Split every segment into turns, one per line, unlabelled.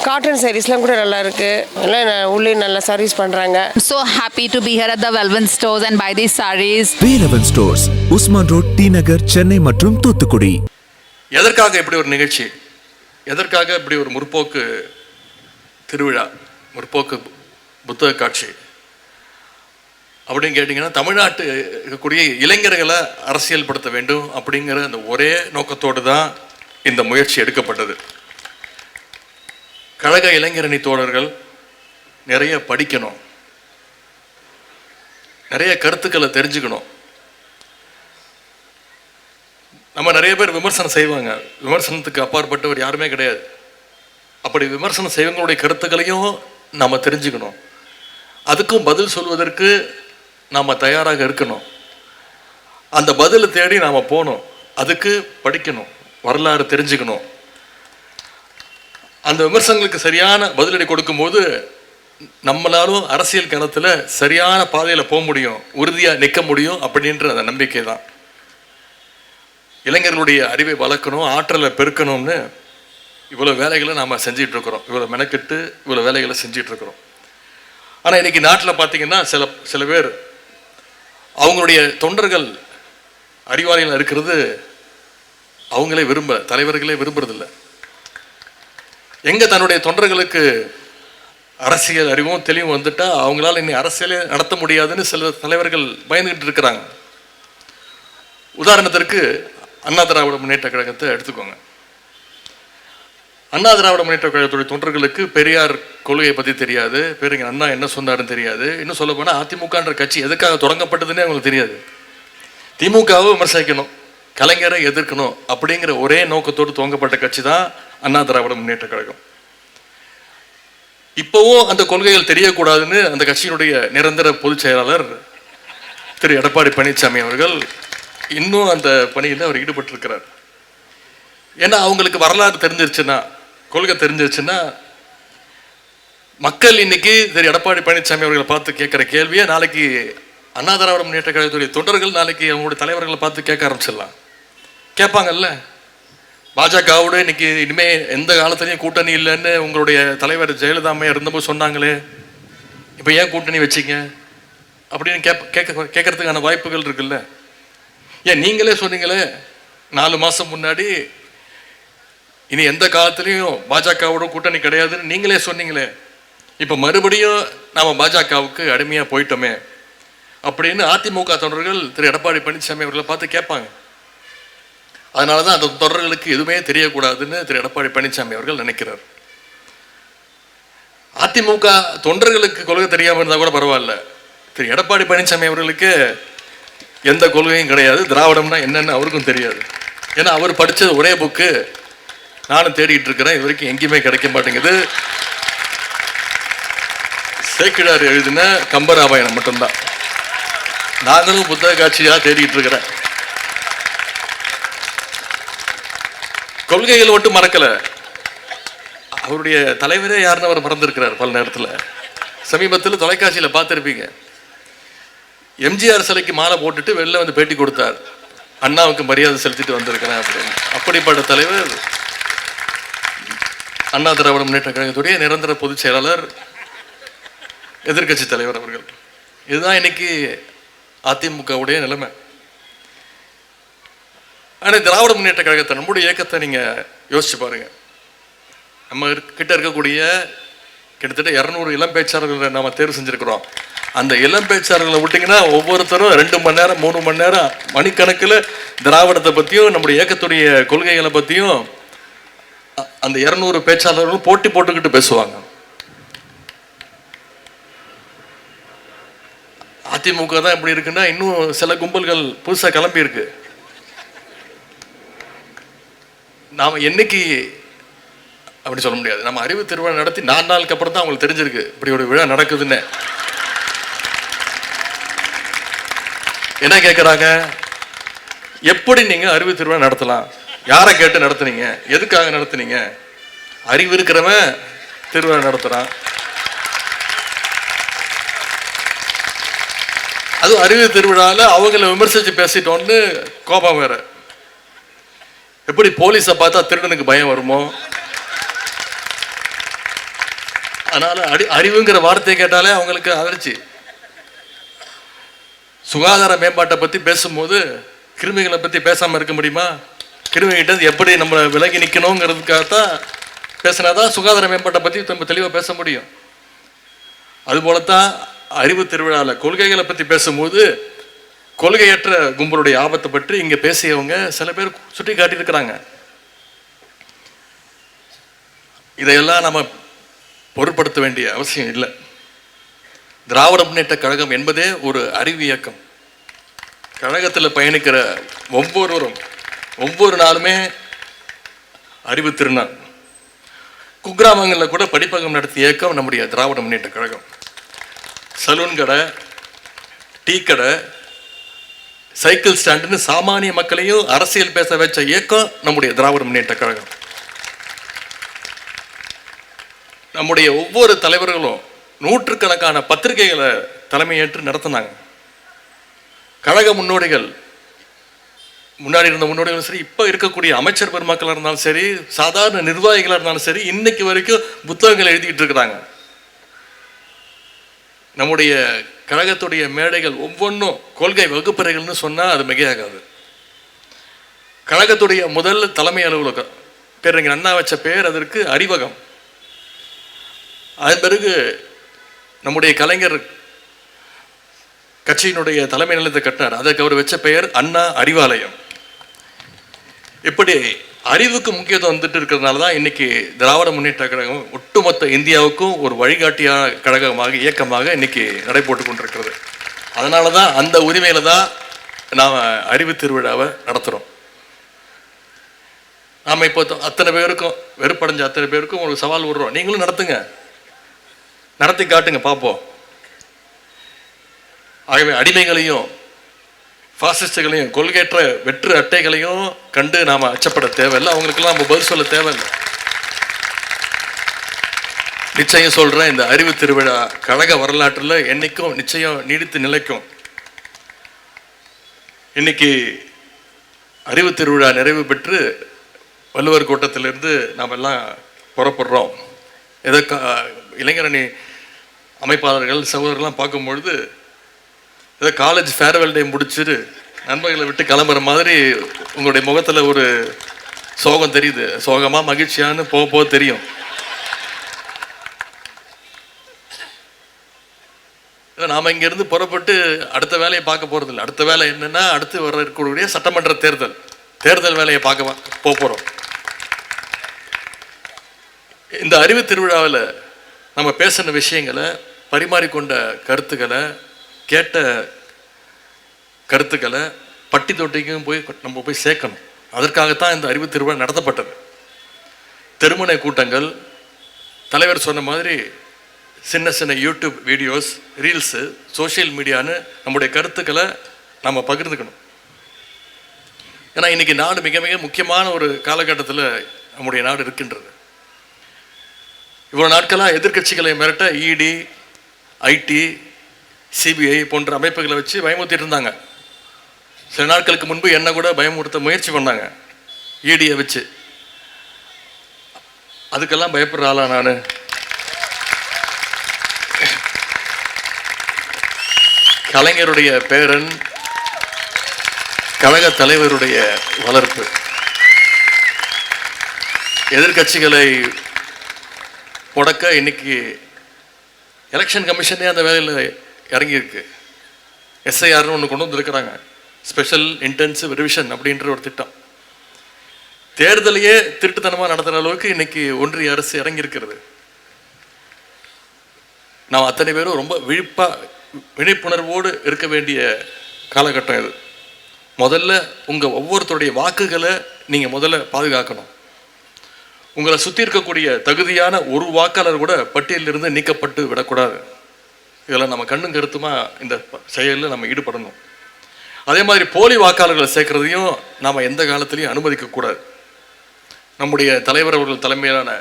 Cotton சாரீஸ்லாம் கூட நல்லா இருக்கு, எல்லாம் உள்ளே நல்லா சர்வீஸ் பண்றாங்க.
So happy to be here at the Velvet Stores and buy these sarees.
Velvet Stores, Usman road, T Nagar, Chennai மற்றும் தூத்துக்குடி.
எதற்காக இப்படி ஒரு நிகழ்ச்சி, எதற்காக இப்படி ஒரு முற்போக்கு திருவிழா, முற்போக்கு புத்தக காட்சி அப்படின்னு கேட்டிங்கன்னா, தமிழ்நாட்டு இருக்கக்கூடிய இளைஞர்களை அரசியல்படுத்த வேண்டும் அப்படிங்கிற அந்த ஒரே நோக்கத்தோடு தான் இந்த முயற்சி எடுக்கப்பட்டது. கழக இளைஞரணி தோழர்கள் நிறைய படிக்கணும், நிறைய கருத்துக்களை தெரிஞ்சுக்கணும். நம்ம நிறைய பேர் விமர்சனம் செய்வாங்க, விமர்சனத்துக்கு அப்பாற்பட்டவர் யாருமே கிடையாது. அப்படி விமர்சனம் செய்வங்களுடைய கருத்துக்களையும் நாம் தெரிஞ்சுக்கணும், அதுக்கும் பதில் சொல்வதற்கு நாம் தயாராக இருக்கணும். அந்த பதிலை தேடி நாம் போகணும், அதுக்கு படிக்கணும், வரலாறு தெரிஞ்சுக்கணும். அந்த விமர்சனங்களுக்கு சரியான பதிலடி கொடுக்கும்போது நம்மளாலும் அரசியல் களத்தில் சரியான பாதையில் போக முடியும், உறுதியாக நிற்க முடியும் அப்படின்ற அந்த நம்பிக்கை தான். இளைஞர்களுடைய அறிவை வளர்க்கணும், ஆற்றலை பெருக்கணும்னு இவ்வளோ வேலைகளை நாம் செஞ்சிட்ருக்கிறோம், இவ்வளோ மெனக்கெட்டு இவ்வளோ வேலைகளை செஞ்சிட்ருக்கிறோம். ஆனால் இன்றைக்கி நாட்டில் பார்த்திங்கன்னா சில பேர் அவங்களுடைய தொண்டர்கள் அறிவாளிகள் இருக்கிறது அவங்களே தலைவர்களே விரும்புறதில்லை. எங்கே தன்னுடைய தொண்டர்களுக்கு அரசியல் அறிவும் தெளிவும் வந்துட்டால் அவங்களால இன்னும் அரசியலே நடத்த முடியாதுன்னு சில தலைவர்கள் பயந்துக்கிட்டு இருக்கிறாங்க. உதாரணத்திற்கு அண்ணா திராவிட முன்னேற்ற கழகத்தை எடுத்துக்கோங்க. அண்ணா திராவிட முன்னேற்ற கழகத்துடைய தொண்டர்களுக்கு பெரியார் கொள்கையை பற்றி தெரியாது, பேருங்க அண்ணா என்ன சொன்னாருன்னு தெரியாது. இன்னும் சொல்ல போனால் அதிமுகன்ற கட்சி எதுக்காக தொடங்கப்பட்டதுன்னே அவங்களுக்கு தெரியாது. திமுகவை விமர்சிக்கணும், கலைஞரை எதிர்க்கணும் அப்படிங்கிற ஒரே நோக்கத்தோடு துவங்கப்பட்ட கட்சி தான் அண்ணா திராவிட முன்னேற்ற கழகம். இப்போவும் அந்த கொள்கைகள் தெரியக்கூடாதுன்னு அந்த கட்சியினுடைய நிரந்தர பொதுச் செயலாளர் திரு எடப்பாடி பழனிசாமி அவர்கள் இன்னும் அந்த பணியில் அவர் ஈடுபட்டிருக்கிறார். ஏன்னா அவங்களுக்கு வரலாறு தெரிஞ்சிருச்சுன்னா, கொள்கை தெரிஞ்சிருச்சுன்னா, மக்கள் இன்னைக்கு திரு எடப்பாடி பழனிசாமி அவர்களை பார்த்து கேட்குற கேள்வியை நாளைக்கு அண்ணா திராவிட முன்னேற்ற கழகத்துடைய தொண்டர்கள் நாளைக்கு அவங்களுடைய தலைவர்களை பார்த்து கேட்க ஆரம்பிச்சிடலாம். கேட்பாங்கல்ல, பாஜகவோட இன்னைக்கு இனிமேல் எந்த காலத்துலையும் கூட்டணி இல்லைன்னு உங்களுடைய தலைவர் ஜெயலலிதா அம்மையா இருந்தபோது சொன்னாங்களே, இப்போ ஏன் கூட்டணி வச்சிங்க அப்படின்னு கேட்கறதுக்கான வாய்ப்புகள் இருக்குல்ல. ஏன் நீங்களே சொன்னீங்களே 4 மாதம் முன்னாடி இனி எந்த காலத்துலையும் பாஜகவோட கூட்டணி கிடையாதுன்னு நீங்களே சொன்னீங்களே, இப்போ மறுபடியும் நாம் பாஜகவுக்கு அடிமையாக போயிட்டோமே அப்படின்னு அதிமுக தொண்டர்கள் திரு எடப்பாடி பழனிசாமி அவர்களை பார்த்து கேட்பாங்க. அதனால தான் அந்த தொடர்களுக்கு எதுவுமே தெரியக்கூடாதுன்னு திரு எடப்பாடி பழனிசாமி அவர்கள் நினைக்கிறார். அதிமுக தொண்டர்களுக்கு கொள்கை தெரியாமல் இருந்தால் கூட பரவாயில்ல, திரு எடப்பாடி பழனிசாமி அவர்களுக்கு எந்த கொள்கையும் கிடையாது, திராவிடம்னா என்னன்னு அவருக்கும் தெரியாது. ஏன்னா அவர் படித்தது ஒரே புக்கு, நானும் தேடிட்டு இருக்கிறேன், இது வரைக்கும் எங்கேயுமே கிடைக்க மாட்டேங்குது. சேக்கிழார் எழுதின கம்பராமாயணம் மட்டும்தான். நாங்களும் புத்தக காட்சியாக தேடிட்டு இருக்கிறேன். கொள்கைகள் மட்டும் மறக்கல, அவருடைய தலைவரே யாருன்னு அவர் மறந்துருக்கிறார் பல நேரத்தில். சமீபத்தில் தொலைக்காட்சியில் பார்த்துருப்பீங்க, எம்ஜிஆர் சிலைக்கு மாலை போட்டுட்டு வெளில வந்து பேட்டி கொடுத்தார், அண்ணாவுக்கு மரியாதை செலுத்திட்டு வந்திருக்கிறேன் அப்படின்னு. அப்படிப்பட்ட தலைவர் அண்ணா திராவிட முன்னேற்ற கழகத்துடைய நிரந்தர பொதுச் செயலாளர், எதிர்கட்சி தலைவர் அவர்கள். இதுதான் இன்னைக்கு அதிமுகவுடைய நிலைமை. ஆனால் திராவிட முன்னேற்ற கழகத்தை, நம்முடைய இயக்கத்தை நீங்கள் யோசிச்சு பாருங்க. நம்ம கிட்ட இருக்கக்கூடிய கிட்டத்தட்ட 200 இளம் பேச்சாளர்களை நம்ம தேர்வு செஞ்சுருக்கிறோம். அந்த இளம் பேச்சாளர்களை விட்டிங்கன்னா ஒவ்வொருத்தரும் 2 மணி நேரம் 3 மணி நேரம் மணிக்கணக்கில் திராவிடத்தை பற்றியும் நம்முடைய இயக்கத்துடைய கொள்கைகளை பற்றியும் அந்த 200 பேச்சாளர்களும் போட்டி போட்டுக்கிட்டு பேசுவாங்க. அதிமுக தான் எப்படி இருக்குன்னா, இன்னும் சில கும்பல்கள் புதுசாக கிளம்பி இருக்கு. நாம் என்னைக்கு அப்படி சொல்ல முடியாது. நம்ம அறிவு திருவிழா நடத்தி 4 நாளுக்கு அப்புறம் தான் அவங்களுக்கு தெரிஞ்சிருக்கு இப்படி ஒரு விழா நடக்குதுன்னு. என்ன கேட்குறாங்க, எப்படி நீங்கள் அறிவு திருவிழா நடத்தலாம், யாரை கேட்டு நடத்துனீங்க, எதுக்காக நடத்துனீங்க? அறிவு இருக்கிறவன் திருவிழா நடத்துகிறான், அதுவும் அறிவு திருவிழாவில் அவங்கள விமர்சித்து பேசிட்டோன்னு கோபம் வேற. எப்படி போலீஸை பார்த்தா திருடனுக்கு பயம் வருமோ, அதனால அறிவுங்கிற வார்த்தையை கேட்டாலே அவங்களுக்கு அதிர்ச்சி. சுகாதார மேம்பாட்டை பற்றி பேசும்போது கிருமிகளை பற்றி பேசாமல் இருக்க முடியுமா? கிருமிகிட்ட எப்படி நம்ம விலகி நிற்கணுங்கிறதுக்காகத்தான் பேசினாதான் சுகாதார மேம்பாட்டை பற்றி நம்ம தெளிவாக பேச முடியும். அதுபோலத்தான் அறிவு திருவிழாவில் கொள்கைகளை பற்றி பேசும்போது கொள்கையற்ற கும்பலுடைய ஆபத்தை பற்றி இங்கே பேசியவங்க சில பேர் சுட்டி காட்டியிருக்கிறாங்க. இதையெல்லாம் நம்ம பொருட்படுத்த வேண்டிய அவசியம் இல்லை. திராவிட முன்னேற்ற கழகம் என்பதே ஒரு அறிவு இயக்கம். கழகத்தில் பயணிக்கிற ஒவ்வொருவரும் ஒவ்வொரு நாளுமே அறிவு திருநாள். குக்கிராமங்களில் கூட படிப்பகம் நடத்திய இயக்கம் நம்முடைய திராவிட முன்னேற்ற கழகம். சலூன் கடை, டீ கடை, சைக்கிள் ஸ்டாண்டுன்னு சாமானிய மக்களையும் அரசியல் பேச வச்ச இயக்கம் நம்முடைய திராவிட முன்னேற்ற கழகம். நம்முடைய ஒவ்வொரு தலைவர்களும் நூற்றுக்கணக்கான பத்திரிகைகளை தலைமையேற்று நடத்தினாங்க. கழக முன்னோடிகள், முன்னாடி இருந்த முன்னோடிகளும் சரி, இப்போ இருக்கக்கூடிய அமைச்சர் பெருமக்களாக இருந்தாலும் சரி, சாதாரண நிர்வாகிகளாக இருந்தாலும் சரி, இன்னைக்கு வரைக்கும் புத்தகங்கள் எழுதிக்கிட்டு இருக்கிறாங்க. நம்முடைய கழகத்துடைய மேடைகள் ஒவ்வொன்றும் கொள்கை வகுப்பறைகள்னு சொன்னால் அது மிகையாகாது. கழகத்துடைய முதல் தலைமை அலுவலகம் பேரறிஞர் அண்ணா வச்ச பேர் அதற்கு அறிவகம். அதன் பிறகு நம்முடைய கலைஞர் கட்சியினுடைய தலைமை நிலையத்தை கட்டினார். அதற்கு அவர் வச்ச பெயர் அண்ணா அறிவாலயம். இப்படி அறிவுக்கு முக்கியத்துவம் வந்துட்டு இருக்கிறதுனால தான் இன்னைக்கு திராவிட முன்னேற்ற கழகம் ஒட்டுமொத்த இந்தியாவுக்கும் ஒரு வழிகாட்டியான கழகமாக இயக்கமாக இன்னைக்கு நடைபோட்டு கொண்டிருக்கிறது. அதனால தான் அந்த உரிமையில தான் நாம் அறிவு திருவிழாவை நடத்துகிறோம். நாம் இப்போ அத்தனை பேருக்கும் வெறுப்படைஞ்ச அத்தனை பேருக்கும் ஒரு சவால் விடுறோம். நீங்களும் நடத்துங்க, நடத்தி காட்டுங்க பார்ப்போம். ஆகவே அடிமைகளையும் பாசிஸ்டுகளையும் கொள்கையற்ற வெற்று அட்டைகளையும் கண்டு நாம் அச்சப்பட தேவையில்லை. அவங்களுக்கெல்லாம் நம்ம பதில் சொல்ல தேவையில்லை. நிச்சயம் சொல்கிறேன், இந்த அறிவு திருவிழா கழக வரலாற்றில் என்னைக்கும் நிச்சயம் நீடித்து நிலைக்கும். இன்னைக்கு அறிவு திருவிழா நிறைவு பெற்று வள்ளுவர் கோட்டத்திலிருந்து நாம் எல்லாம் புறப்படுறோம். ஏதோ இளைஞரணி அமைப்பாளர்கள் சகோதரர்கள்லாம் பார்க்கும்பொழுது ஏதோ காலேஜ் ஃபேர்வெல் டே முடிச்சுட்டு நண்பர்களை விட்டு கிளம்புற மாதிரி உங்களுடைய முகத்தில் ஒரு சோகம் தெரியுது. சோகமாக மகிழ்ச்சியான்னு போக தெரியும். நாம் இங்கேருந்து புறப்பட்டு அடுத்த வேலையை பார்க்க போகிறதில்ல. அடுத்த வேலை என்னென்னா, அடுத்து வர இருக்கக்கூடிய சட்டமன்ற தேர்தல் வேலையை பார்க்க போகிறோம். இந்த அறிவு திருவிழாவில் நம்ம பேசின விஷயங்களை, பரிமாறிக்கொண்ட கருத்துக்களை, கேட்ட கருத்துக்களை பட்டி தொட்டிக்கும் நம்ம போய் சேர்க்கணும். அதற்காகத்தான் இந்த அறிவு திருவிழா நடத்தப்பட்டது. தெருமுனை கூட்டங்கள், தலைவர் சொன்ன மாதிரி சின்ன சின்ன யூடியூப் வீடியோஸ், ரீல்ஸு, சோஷியல் மீடியான்னு நம்முடைய கருத்துக்களை நம்ம பகிர்ந்துக்கணும். ஏன்னா இன்னைக்கு நாடு மிக மிக முக்கியமான ஒரு காலகட்டத்தில் நம்முடைய நாடு இருக்கின்றது. இவ்வளோ நாட்களாக எதிர்கட்சிகளை மிரட்ட இடி, ஐடி, சிபிஐ போன்ற அமைப்புகளை வச்சு பயமுறுத்திட்டு இருந்தாங்க. சில நாட்களுக்கு முன்பு என்ன கூட பயமுறுத்த முயற்சி பண்ணாங்க இடியை வச்சு. அதுக்கெல்லாம் பயப்படுற ஆளா நான்? கலைஞருடைய பேரன், கழக தலைவருடைய வளர்ப்பு, எதிர்கட்சிகளை முடக்க இன்னைக்கு எலெக்ஷன் கமிஷனே அந்த வேலையில் இறங்கியிருக்கு. எஸ்ஐஆர்னு ஒன்று கொண்டு வந்துருக்கிறாங்க, ஸ்பெஷல் இன்டென்சிவ் ரிவிஷன் அப்படின்ற ஒரு திட்டம். தேர்தலையே திருட்டுத்தனமாக நடத்துகிற அளவுக்கு இன்னைக்கு ஒன்றிய அரசு இறங்கியிருக்கிறது. நாம் அத்தனை பேரும் ரொம்ப விழிப்புணர்வோடு இருக்க வேண்டிய காலகட்டம் இது. முதல்ல உங்கள் ஒவ்வொருத்தருடைய வாக்குகளை நீங்கள் முதல்ல பாதுகாக்கணும். உங்களை சுற்றி இருக்கக்கூடிய தகுதியான ஒரு வாக்காளர் கூட பட்டியலிருந்து நீக்கப்பட்டு விடக்கூடாது. இதெல்லாம் நம்ம கண்ணும் கருத்துமா இந்த செயலில் நம்ம ஈடுபடணும். அதே மாதிரி போலி வாக்காளர்களை சேர்க்கறதையும் நாம் எந்த காலத்திலையும் அனுமதிக்கக்கூடாது. நம்முடைய தலைவர் அவர்கள் தலைமையிலான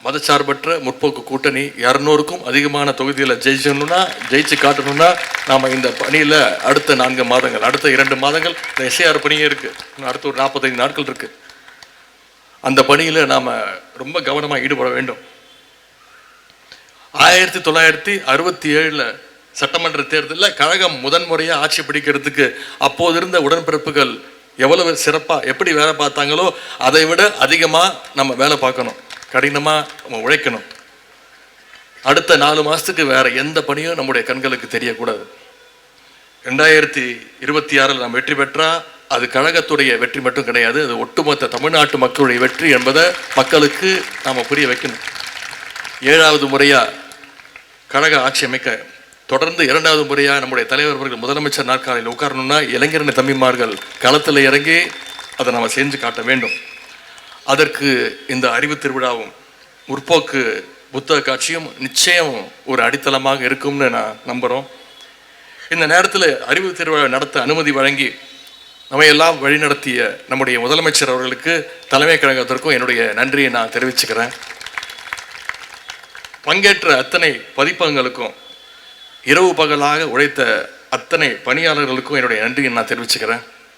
மதச்சார்பற்ற முற்போக்கு கூட்டணி 200க்கும் அதிகமான தொகுதியில் ஜெயிச்சு காட்டணும்னா நாம் இந்த பணியில் அடுத்த 4 மாதங்கள், அடுத்த 2 மாதங்கள் இந்த எஸ்ஐஆர் பணியே இருக்குது. அடுத்த ஒரு 45 நாட்கள் இருக்குது. அந்த பணியில் நாம் ரொம்ப கவனமாக ஈடுபட வேண்டும். 1967 சட்டமன்ற தேர்தலில் கழகம் முதன்முறையாக ஆட்சி பிடிக்கிறதுக்கு அப்போது இருந்த உடன்பிறப்புகள் எவ்வளவு சிறப்பாக எப்படி வேலை பார்த்தாங்களோ அதை விட அதிகமாக நம்ம வேலை பார்க்கணும், கடினமாக நம்ம உழைக்கணும். அடுத்த 4 மாதத்துக்கு வேற எந்த பணியும் நம்முடைய கண்களுக்கு தெரியக்கூடாது. 2026 நாம் வெற்றி பெற்றா அது கழகத்துடைய வெற்றி மட்டும் கிடையாது, அது ஒட்டுமொத்த தமிழ்நாட்டு மக்களுடைய வெற்றி என்பதை மக்களுக்கு நாம் புரிய வைக்கணும். 7வது முறையாக கழக ஆட்சி அமைக்க தொடர்ந்து 2வது முறையாக நம்முடைய தலைவர் அவர்கள் முதலமைச்சர் நாற்காலியில் உட்காரணும்னா இளைஞரணி தம்பிமார்கள் களத்தில் இறங்கி அதை நம்ம செஞ்சு காட்ட வேண்டும். அதற்கு இந்த அறிவு திருவிழாவும் முற்போக்கு புத்தக காட்சியும் நிச்சயம் ஒரு அடித்தளமாக இருக்கும்னு நான் நம்புகிறோம். இந்த நேரத்தில் அறிவு திருவிழா நடத்த அனுமதி வழங்கி நம்மையெல்லாம் வழிநடத்திய நம்முடைய முதலமைச்சர் அவர்களுக்கு தலைமை கழகத்திற்கும் என்னுடைய நன்றியை நான் தெரிவிச்சுக்கிறேன். பங்கேற்ற அத்தனை பதிப்பகங்களுக்கும் இரவு பகலாக உழைத்த அத்தனை பணியாளர்களுக்கும் என்னுடைய நன்றியை நான் தெரிவிச்சுக்கிறேன்.